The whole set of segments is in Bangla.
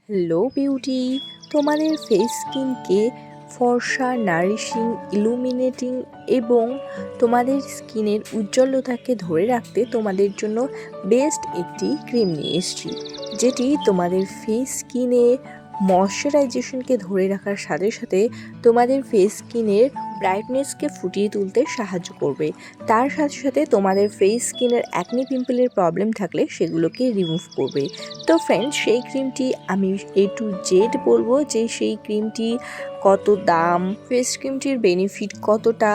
হ্যালো বিউটি, তোমাদের ফেস স্কিনকে ফর্সা, নারিশিং, ইলুমিনেটিং এবং তোমাদের স্কিনের উজ্জ্বলতাকে ধরে রাখতে তোমাদের জন্য বেস্ট একটি ক্রিম নিয়ে এসেছি, যেটি তোমাদের ফেস স্কিনে ময়শ্চারাইজেশনকে ধরে রাখার সাথে সাথে তোমাদের ফেস স্কিনের ব্রাইটনেসকে ফুটিয়ে তুলতে সাহায্য করবে। তার সাথে সাথে তোমাদের ফেস স্কিনের অ্যাকনি পিম্পলের প্রবলেম থাকলে সেগুলোকে রিমুভ করবে। তো ফ্রেন্ডস, সেই ক্রিমটি আমি A to Z বলবো যে সেই ক্রিমটি কত দাম, ফেস ক্রিমটির বেনিফিট কতটা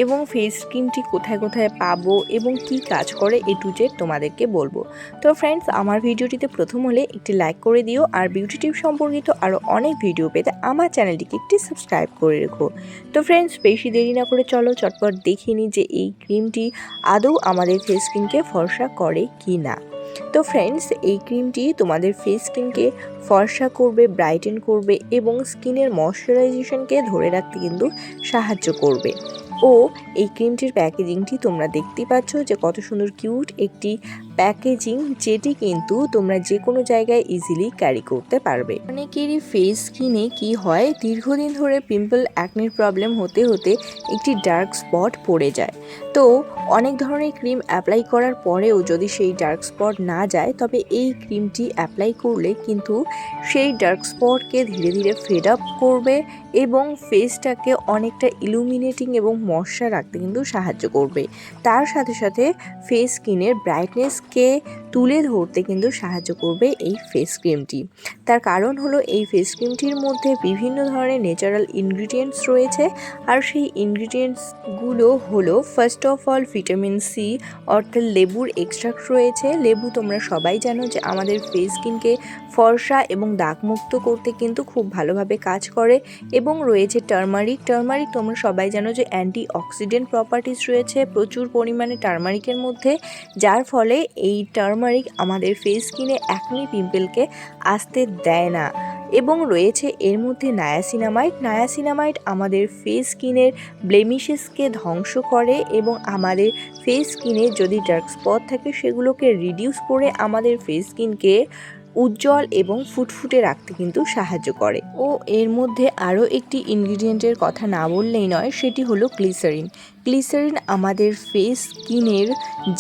এবং ফেস ক্রিমটি কোথায় কোথায় পাবো এবং কি কাজ করে A to Z তোমাদেরকে বলবো। তো ফ্রেন্ডস, আমার ভিডিওটিতে প্রথম হলে একটি লাইক করে দিও, আর বিউটি টিপ সম্পর্কিত আরও অনেক ভিডিও পেতে আমার চ্যানেলটিকে একটি সাবস্ক্রাইব করে রেখো। তো ফ্রেন্ডস, বেশি দেরি না করে চলো চটপট দেখিয়ে নিই যে এই ক্রিমটি আদৌ আমাদের ফেস স্কিনকে ফর্সা করে কি না। তো ফ্রেন্ডস, এই ক্রিমটি তোমাদের ফেস স্কিনকে ফর্সা করবে, ব্রাইটেন করবে এবং স্কিনের ময়শ্চারাইজেশনকে ধরে রাখতে কিন্তু সাহায্য করবে। ও এই ক্রিমটির প্যাকেজিংটি তোমরা দেখতেই পাচ্ছ যে কত সুন্দর কিউট একটি প্যাকেজিং, যেটি কিন্তু তোমরা যে কোনো জায়গায় ইজিলি ক্যারি করতে পারবে। অনেকেরই ফেস স্কিনে কি হয়, দীর্ঘদিন ধরে পিম্পল, অ্যাকনির প্রবলেম হতে হতে একটি ডার্ক স্পট পড়ে যায়। তো অনেক ধরনের ক্রিম অ্যাপ্লাই করার পরেও যদি সেই ডার্ক স্পট না যায়, তবে এই ক্রিমটি অ্যাপ্লাই করলে কিন্তু সেই ডার্ক স্পটকে ধীরে ধীরে ফেড আপ করবে এবং ফেসটাকে অনেকটা ইলুমিনেটিং এবং ময়শ্চার রাখতে কিন্তু সাহায্য করবে। তার সাথে সাথে ফেস স্কিনের ব্রাইটনেসকে তুলে ধরতে কিন্তু সাহায্য করবে এই ফেস ক্রিমটি। তার কারণ হলো এই ফেস ক্রিমটির মধ্যে বিভিন্ন ধরনের ন্যাচারাল ইনগ্রিডিয়েন্টস রয়েছে, আর সেই ইনগ্রিডিয়েন্টসগুলো হলো first of all vitamin C, অর্থাৎ লেবুর এক্সট্রাক্ট রয়েছে। লেবু তোমরা সবাই জানো যে আমাদের ফেস স্কিনকে ফর্সা এবং দাগমুক্ত করতে কিন্তু খুব ভালোভাবে কাজ করে। এবং রয়েছে টারমারিক। টারমারিক তোমরা সবাই জানো যে অ্যান্টি অক্সিডেন্ট প্রপার্টিস রয়েছে প্রচুর পরিমাণে টারমারিকের মধ্যে, যার ফলে এই টারমারিক আমাদের ফেস স্কিনে অ্যাকনি পিম্পলকে আসতে দেয় না। এবং রয়েছে এর মধ্যে নায়াসিনামাইড। নায়াসিনামাইড আমাদের ফেস স্কিনের ব্লেমিশেসকে ধ্বংস করে এবং আমাদের ফেস স্কিনে যদি ডার্ক স্পট থাকে সেগুলোকে রিডিউস করে আমাদের ফেস স্কিনকে উজ্জ্বল এবং ফুটফুটে রাখতে কিন্তু সাহায্য করে। ও এর মধ্যে আরও একটি ইনগ্রিডিয়েন্টের কথা না বললেই নয়, সেটি হলো গ্লিসারিন। গ্লিসারিন আমাদের ফেস স্কিনের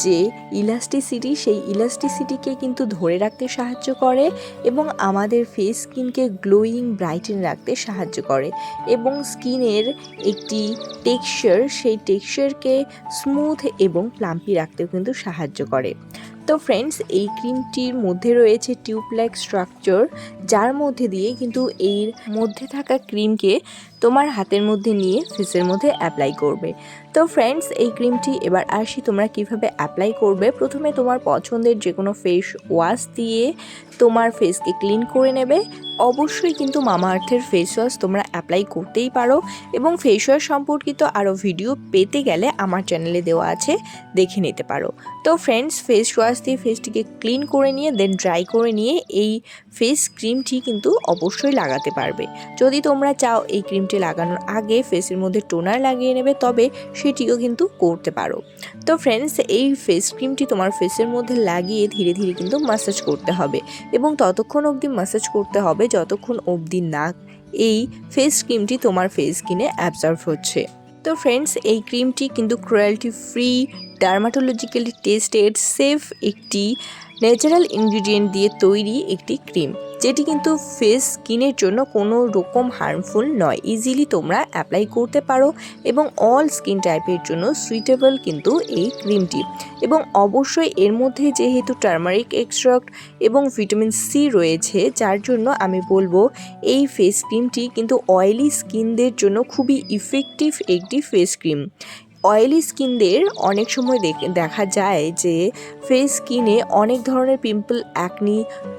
যে ইলাস্টিসিটি, সেই ইলাস্টিসিটিকে কিন্তু ধরে রাখতে সাহায্য করে এবং আমাদের ফেস স্কিনকে গ্লোয়িং, ব্রাইটেন রাখতে সাহায্য করে এবং স্কিনের একটি টেক্সচার, সেই টেক্সচারকে স্মুথ এবং প্লাম্পি রাখতেও কিন্তু সাহায্য করে। তো ফ্রেন্ডস, এই ক্রিমটির মধ্যে রয়েছে টিউব লাইক স্ট্রাকচার, যার মধ্যে দিয়ে কিন্তু এর মধ্যে থাকা ক্রিমকে তোমার হাতের মধ্যে নিয়ে ফেসের মধ্যে অ্যাপ্লাই করবে। তো ফ্রেন্ডস, এই ক্রিমটি এবার আসি তোমরা কিভাবে অ্যাপ্লাই করবে। প্রথমে তোমার পছন্দের যে কোনো ফেস ওয়াশ দিয়ে তোমার ফেসকে ক্লিন করে নেবে। অবশ্যই কিন্তু মামাআর্থের ফেস ওয়াশ তোমরা অ্যাপ্লাই করতেই পারো এবং ফেস ওয়াশ সম্পর্কিত আরও ভিডিও পেতে গেলে আমার চ্যানেলে দেওয়া আছে, দেখে নিতে পারো। তো ফ্রেন্ডস, ফেস ওয়াশ দিয়ে ফেসটিকে ক্লিন করে নিয়ে দেন ড্রাই করে নিয়ে এই ফেস ক্রিমটি কিন্তু অবশ্যই লাগাতে পারবে। যদি তোমরা চাও এই ক্রিমটি লাগানোর আগে ফেসের মধ্যে টোনার লাগিয়ে নেবে, তবে সেটিও কিন্তু করতে পারো। তো ফ্রেন্ডস, এই ফেস ক্রিমটি তোমার ফেসের মধ্যে লাগিয়ে ধীরে ধীরে কিন্তু ম্যাসাজ করতে হবে এবং ততক্ষণ অবধি ম্যাসাজ করতে হবে যতক্ষণ অবধি না এই ফেস ক্রিমটি তোমার ফেস স্কিনে অ্যাবজর্ব হচ্ছে। তো ফ্রেন্ডস, এই ক্রিমটি কিন্তু cruelty free, dermatologically tested, safe একটি ন্যাচারাল ইনগ্রিডিয়েন্ট দিয়ে তৈরি একটি ক্রিম, যেটি কিন্তু ফেস স্কিনের জন্য কোনো রকম হার্মফুল নয়। ইজিলি তোমরা অ্যাপ্লাই করতে পারো এবং অল স্কিন টাইপের জন্য সুইটেবল কিন্তু এই ক্রিমটি। এবং অবশ্যই এর মধ্যে যেহেতু টারমারিক এক্সট্রাক্ট এবং ভিটামিন সি রয়েছে, যার জন্য আমি বলবো এই ফেস ক্রিমটি কিন্তু অয়েলি স্কিনদের জন্য খুবই ইফেক্টিভ একটি ফেস ক্রিম। অয়েলি স্কিনদের অনেক সময় দেখা যায় যে ফেস স্কিনে অনেক ধরনের পিম্পল, অ্যাকনি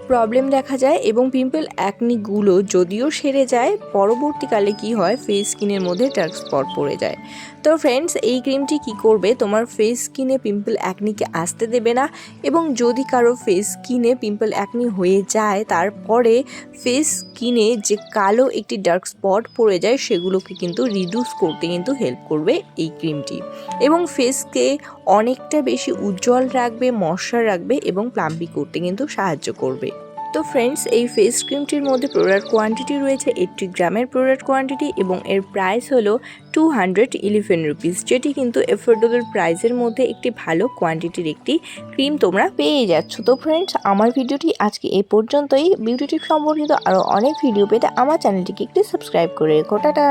প্রবলেম দেখা যায় এবং পিম্পল, অ্যাকনিগুলো যদিও সেরে যায়, পরবর্তীকালে কি হয়, ফেস স্কিনের মধ্যে ডার্ক স্পট পড়ে যায়। তো ফ্রেন্ডস, এই ক্রিমটি কি করবে, তোমার ফেস স্কিনে পিম্পল, অ্যাকনিকে আসতে দেবে না এবং যদি কারো ফেস স্কিনে পিম্পল, অ্যাকনি হয়ে যায়, তারপরে ফেস স্কিনে যে কালো একটি ডার্ক স্পট পড়ে যায় সেগুলোকে কিন্তু রিডিউস করতে কিন্তু হেল্প করবে এই ক্রিমটি এবং ফেসকে অনেকটা বেশি উজ্জ্বল রাখবে, ময়শ্চার রাখবে এবং প্লাম্পি করতে কিন্তু সাহায্য করবে। তো ফ্রেন্ডস, এই ফেস ক্রিমটির মধ্যে প্রোডাক্ট কোয়ান্টিটি রয়েছে 80 গ্রামের প্রোডাক্ট কোয়ান্টিটি এবং এর প্রাইস হলো 211 রুপিস, যেটি কিন্তু এফোর্ডেবল প্রাইসের মধ্যে একটি ভালো কোয়ান্টিটির একটি ক্রিম তোমরা পেয়ে যাচ্ছ। তো ফ্রেন্ডস, আমার ভিডিওটি আজকে এই পর্যন্তই। বিউটি টিপ সম্পর্কিত আরও অনেক ভিডিও পেতে আমার চ্যানেলটিকে একটি সাবস্ক্রাইব করে রেখো। টাটা।